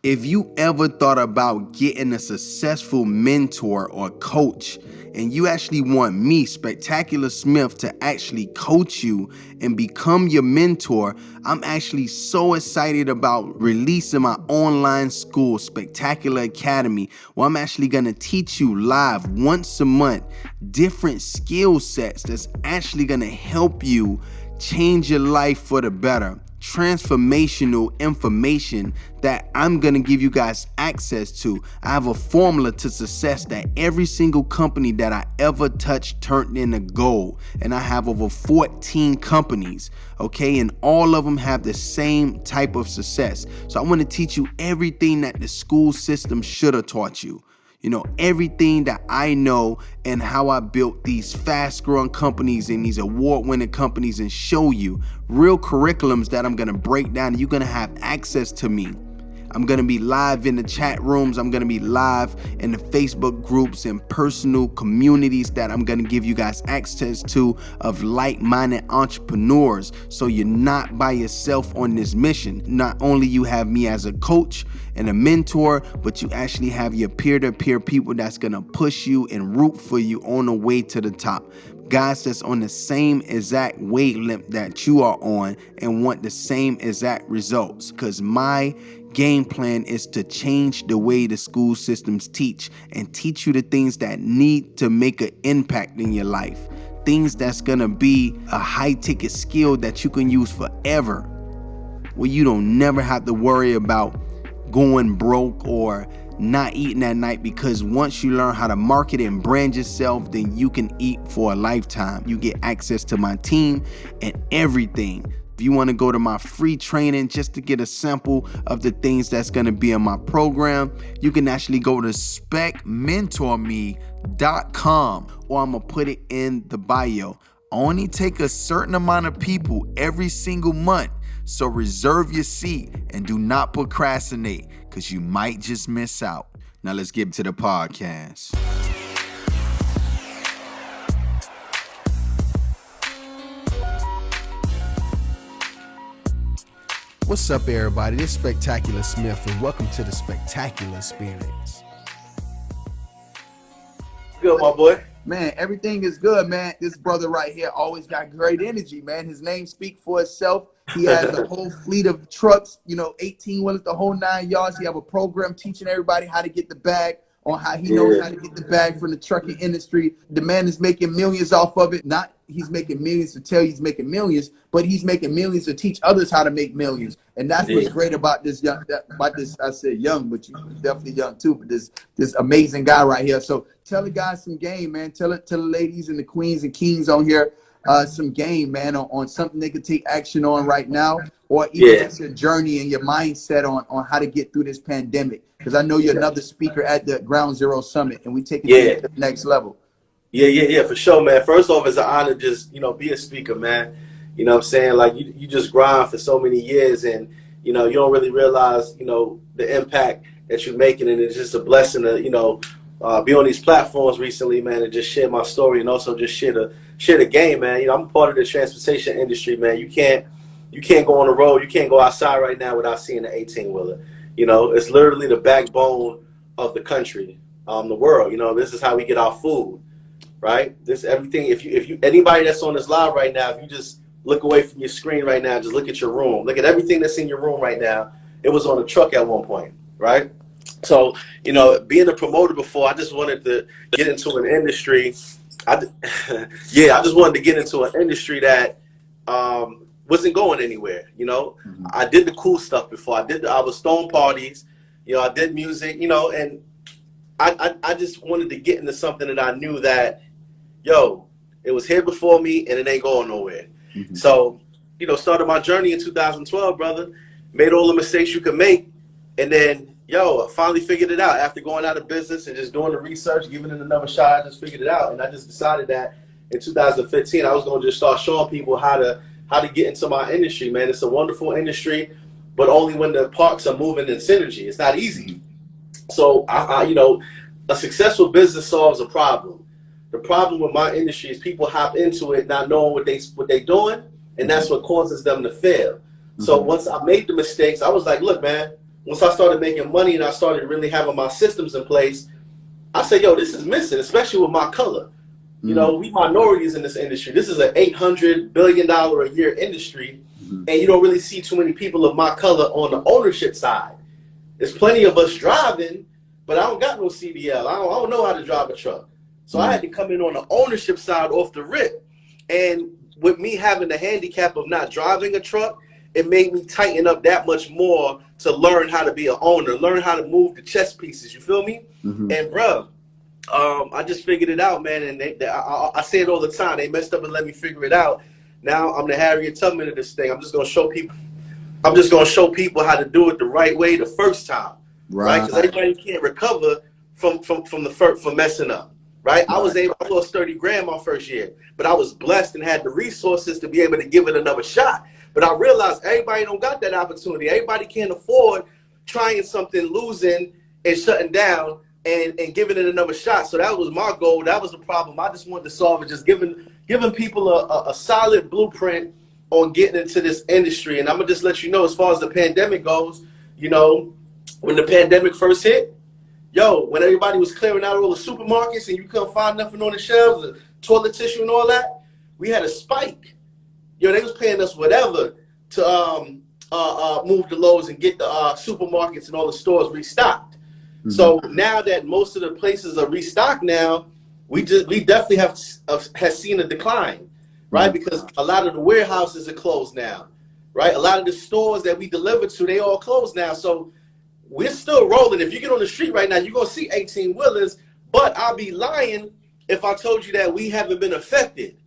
If you ever thought about getting a successful mentor or coach, and you actually want me, Spectacular Smith, to actually coach you and become your mentor, I'm actually so excited about releasing my online school, Spectacular Academy, where I'm actually going to teach you live once a month different skill sets that's actually going to help you change your life for the better. Transformational information that I'm going to give you guys access to. I have a formula to success that every single company that I ever touched turned into gold. And I have over 14 companies, okay? And all of them have the same type of success. So I want to teach you everything that the school system should have taught you. You know, everything that I know and how I built these fast-growing companies and these award-winning companies, and show you real curriculums that I'm going to break down, and you're going to have access to me. I'm going to be live in the chat rooms. I'm going to be live in the Facebook groups and personal communities that I'm going to give you guys access to of like-minded entrepreneurs. So you're not by yourself on this mission. Not only you have me as a coach and a mentor, but you actually have your peer-to-peer people that's going to push you and root for you on the way to the top. Guys that's on the same exact wavelength that you are on and want the same exact results. Because my game plan is to change the way the school systems teach and teach you the things that need to make an impact in your life. Things that's going to be a high-ticket skill that you can use forever, where you don't never have to worry about going broke or not eating at night, because once you learn how to market and brand yourself, then you can eat for a lifetime. You get access to my team and everything. If you want to go to my free training just to get a sample of the things that's going to be in my program, you can actually go to specmentorme.com, or I'm going to put it in the bio. I only take a certain amount of people every single month. So reserve your seat and do not procrastinate, because you might just miss out. Now let's get to the podcast. What's up, everybody? This is Spectacular Smith, and welcome to the Spectacular Experience. Good, my boy. Man, everything is good, man. This brother right here always got great energy, man. His name speaks for itself. He has a whole fleet of trucks, 18-wheelers, the whole 9 yards. He have a program teaching everybody how to get the bag, on how he knows how to get the bag from the trucking industry. The man is making millions off of it. Not he's making millions to tell you he's making millions, but he's making millions to teach others how to make millions. And that's what's great about this young, I said young, but you're definitely young too, but this amazing guy right here. So tell the guys some game, man. Tell the ladies and the queens and kings on here some game, man, on something they could take action on right now, or even just your journey and your mindset on how to get through this pandemic. Because I know you're another speaker at the Ground Zero Summit, and we take it to the next level. Yeah, for sure, man. First off, it's an honor to just, be a speaker, man. You know what I'm saying? Like, you just grind for so many years, and, you don't really realize, the impact that you're making. And it's just a blessing to, be on these platforms recently, man, and just share my story, and also just share the game, man. I'm part of the transportation industry, man. You can't go on the road, you can't go outside right now without seeing the 18-wheeler. It's literally the backbone of the country, the world. This is how we get our food, right? This everything. If you anybody that's on this live right now, if you just look away from your screen right now, just look at your room. Look at everything that's in your room right now. It was on a truck at one point, right? So, being a promoter before, I just wanted to get into an industry. I just wanted to get into an industry that wasn't going anywhere. I did the cool stuff before. I was throwing parties. I did music. And I just wanted to get into something that I knew that, it was here before me and it ain't going nowhere. Mm-hmm. So, started my journey in 2012, brother. Made all the mistakes you could make, and then, I finally figured it out after going out of business and just doing the research, giving it another shot. I just figured it out, and I just decided that in 2015 I was going to just start showing people how to get into my industry, man. It's a wonderful industry, but only when the parts are moving in synergy. It's not easy. So a successful business solves a problem. The problem with my industry is people hop into it not knowing what they're doing, and that's what causes them to fail. So once I made the mistakes, I was like, look, man, once I started making money and I started really having my systems in place, I said, yo, this is missing, especially with my color. You know, we minorities in this industry. This is an $800 billion a year industry, and you don't really see too many people of my color on the ownership side. There's plenty of us driving, but I don't got no CDL. I don't know how to drive a truck. So I had to come in on the ownership side off the rip. And with me having the handicap of not driving a truck, it made me tighten up that much more to learn how to be an owner, learn how to move the chess pieces. You feel me? And bro, I just figured it out, man. And I say it all the time. They messed up and let me figure it out. Now I'm the Harriet Tubman of this thing. I'm just gonna show people. I'm just gonna show people how to do it the right way the first time, right? Because everybody can't recover from messing up, right? I lost 30 grand my first year, but I was blessed and had the resources to be able to give it another shot. But I realized everybody don't got that opportunity. Everybody can't afford trying something, losing, and shutting down and giving it another shot. So that was my goal. That was the problem I just wanted to solve, it, just giving people a solid blueprint on getting into this industry. And I'm gonna just let you know, as far as the pandemic goes, you know, when the pandemic first hit, when everybody was clearing out all the supermarkets and you couldn't find nothing on the shelves, the toilet tissue and all that, we had a spike. They was paying us whatever to move the loads and get the supermarkets and all the stores restocked. So now that most of the places are restocked now, we definitely have seen a decline, right? Because a lot of the warehouses are closed now, right? A lot of the stores that we deliver to, they all closed now. So we're still rolling. If you get on the street right now, you're going to see 18-wheelers, but I'll be lying if I told you that we haven't been affected,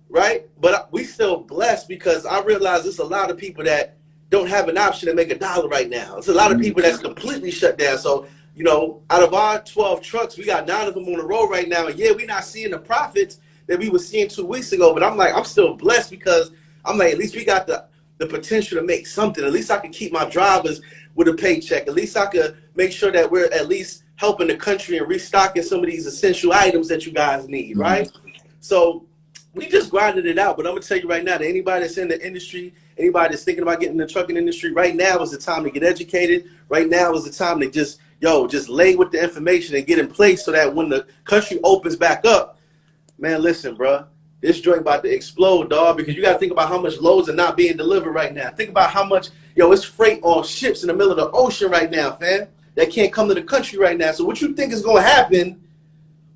right? But we still blessed, because I realize there's a lot of people that don't have an option to make $1 right now. It's a lot of people that's completely shut down. So, out of our 12 trucks, we got 9 of them on the road right now. And yeah, we're not seeing the profits that we were seeing 2 weeks ago, but I'm still blessed, because I'm like, at least we got the potential to make something. At least I can keep my drivers with a paycheck. At least I could make sure that we're at least helping the country and restocking some of these essential items that you guys need, right? So we just grinded it out. But I'm gonna tell you right now, that anybody that's in the industry, anybody that's thinking about getting in the trucking industry, right now is the time to get educated. Right now is the time to just lay with the information and get in place, so that when the country opens back up, man, listen, bro, this joint about to explode, dog, because you got to think about how much loads are not being delivered right now. Think about how much, it's freight on ships in the middle of the ocean right now, fam, that can't come to the country right now. So what you think is going to happen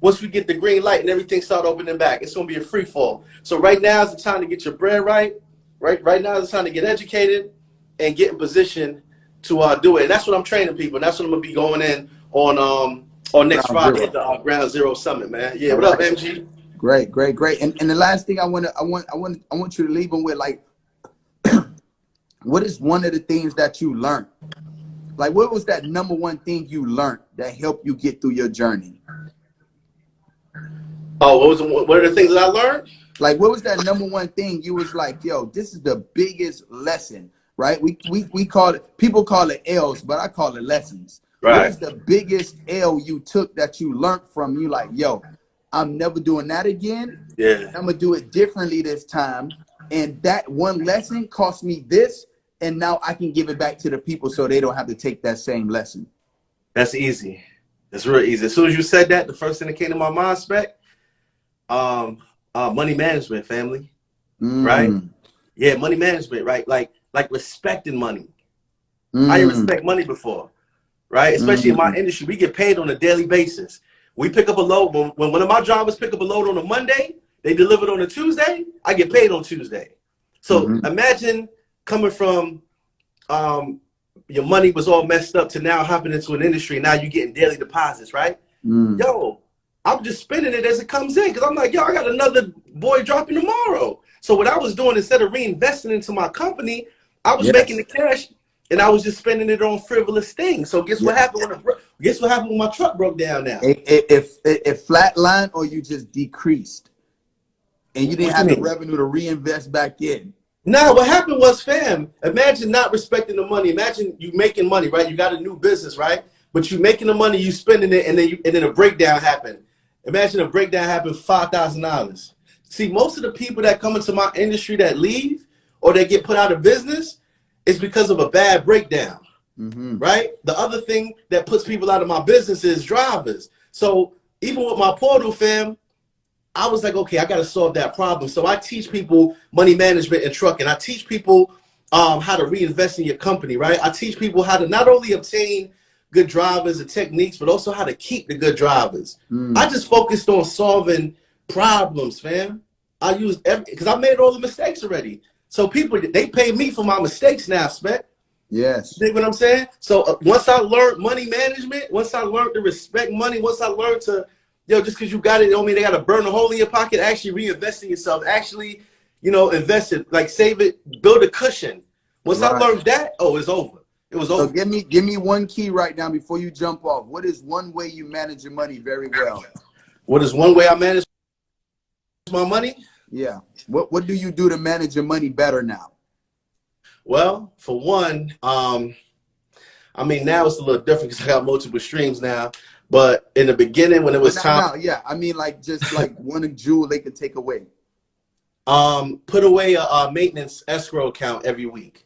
once we get the green light and everything start opening back? It's going to be a free fall. So right now is the time to get your bread right. Right now is the time to get educated and get in position to do it. And that's what I'm training people. And that's what I'm going to be going in on next Friday at the Ground Zero Summit, man. Yeah, what up, MG? Great. And the last thing I want you to leave them with, like, what is one of the things that you learned? Like, what was that number one thing you learned that helped you get through your journey? Oh, what are the things that I learned? Like, what was that number one thing you was like, yo, this is the biggest lesson, right? We call it, people call it L's, but I call it lessons. Right. What is the biggest L you took that you learned from? You like, yo, I'm never doing that again. Yeah. I'm gonna do it differently this time. And that one lesson cost me this, and now I can give it back to the people so they don't have to take that same lesson. That's easy. That's real easy. As soon as you said that, the first thing that came to my mind, Spec, money management, family. Right? Yeah, money management, right? Like respecting money. I didn't respect money before, right? Especially in my industry, we get paid on a daily basis. We pick up a load. When one of my drivers pick up a load on a Monday, they deliver it on a Tuesday, I get paid on Tuesday. So imagine coming from your money was all messed up to now hopping into an industry, and now you're getting daily deposits, right? Yo, I'm just spending it as it comes in, because I'm like, yo, I got another boy dropping tomorrow. So what I was doing, instead of reinvesting into my company, I was making the cash, and I was just spending it on frivolous things. So guess what happened when my truck broke down now? It flatlined, or you just decreased, and you didn't have the revenue to reinvest back in. Nah, what happened was, fam, imagine not respecting the money. Imagine you making money, right? You got a new business, right? But you making the money, you spending it, and then a breakdown happened. Imagine a breakdown happened, $5,000. See, most of the people that come into my industry that leave or that get put out of business is because of a bad breakdown. right? The other thing that puts people out of my business is drivers. So even with my portal, fam, I was like, okay, I got to solve that problem. So I teach people money management and trucking. I teach people how to reinvest in your company, right? I teach people how to not only obtain good drivers and techniques, but also how to keep the good drivers. I just focused on solving problems, fam. I used because I made all the mistakes already. So people, they pay me for my mistakes now, Spec. Yes. You know what I'm saying? So once I learned money management, once I learned to respect money, once I learned to, just because you got it, don't mean they got to burn a hole in your pocket. Actually reinvest in yourself. Actually, invest it, like save it, build a cushion. Once I learned that, it's over. It was over. So give me one key right now before you jump off. What is one way you manage your money very well? What is one way I manage my money? Yeah. What do you do to manage your money better now? Well, for one, now it's a little different because I got multiple streams now. But in the beginning, when it was time, just like one jewel they could take away. Put away a maintenance escrow account every week.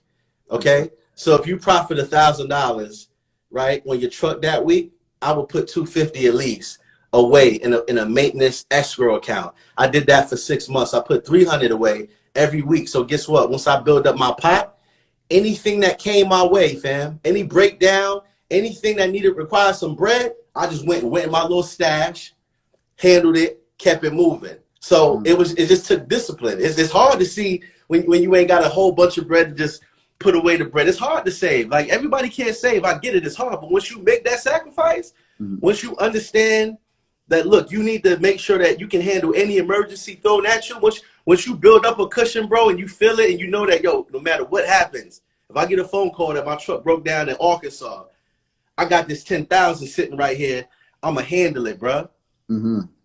Okay, so if you profit $1,000, right, when you truck that week, I would put $250 at least away in a maintenance escrow account. I did that for 6 months. I put $300 away every week. So guess what? Once I build up my pot, anything that came my way, fam, any breakdown, anything that required some bread, I just went in my little stash, handled it, kept it moving. So it just took discipline. It's hard to see when you ain't got a whole bunch of bread to just put away the bread. It's hard to save. Like, everybody can't save. I get it. It's hard. But once you make that sacrifice, once you understand that, look, you need to make sure that you can handle any emergency thrown at you. Once you build up a cushion, bro, and you feel it, and you know that, no matter what happens, if I get a phone call that my truck broke down in Arkansas, I got this 10,000 sitting right here. I'ma handle it, bro.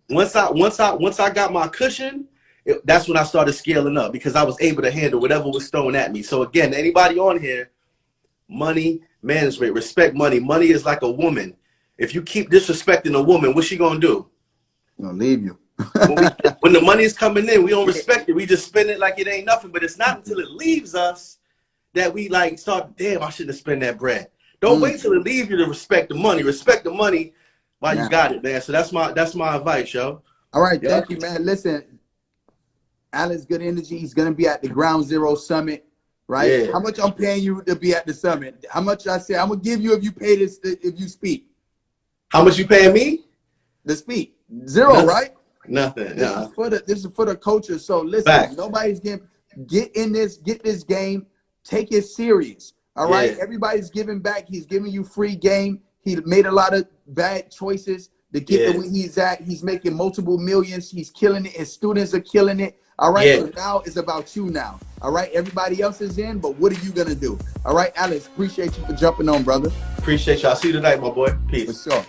Once I got my cushion, that's when I started scaling up, because I was able to handle whatever was thrown at me. So again, anybody on here, money management, respect money. Money is like a woman. If you keep disrespecting a woman, what's she gonna do? Gonna leave you. When the money is coming in, we don't respect it. We just spend it like it ain't nothing. But it's not until it leaves us that we start, damn, I shouldn't have spent that bread. Don't wait till it leaves you to respect the money. Respect the money while you got it, man. So that's my advice, yo. All right, thank you, man. Listen, Alix, good energy. He's gonna be at the Ground Zero Summit, right? Yeah. How much I'm paying you to be at the summit? How much I say I'm gonna give you if you pay this, if you speak? How much you paying me? To speak. Zero, nothing. Right? Nothing. This is for the coaches. So listen, nobody's get in this, get this game, take it serious. All right. Everybody's giving back. He's giving you free game. He made a lot of bad choices to get to where he's at. He's making multiple millions. He's killing it. His students are killing it. All right. So now it's about you now. All right. Everybody else is in, but what are you going to do? All right, Alix, appreciate you for jumping on, brother. Appreciate y'all. See you tonight, my boy. Peace. For sure.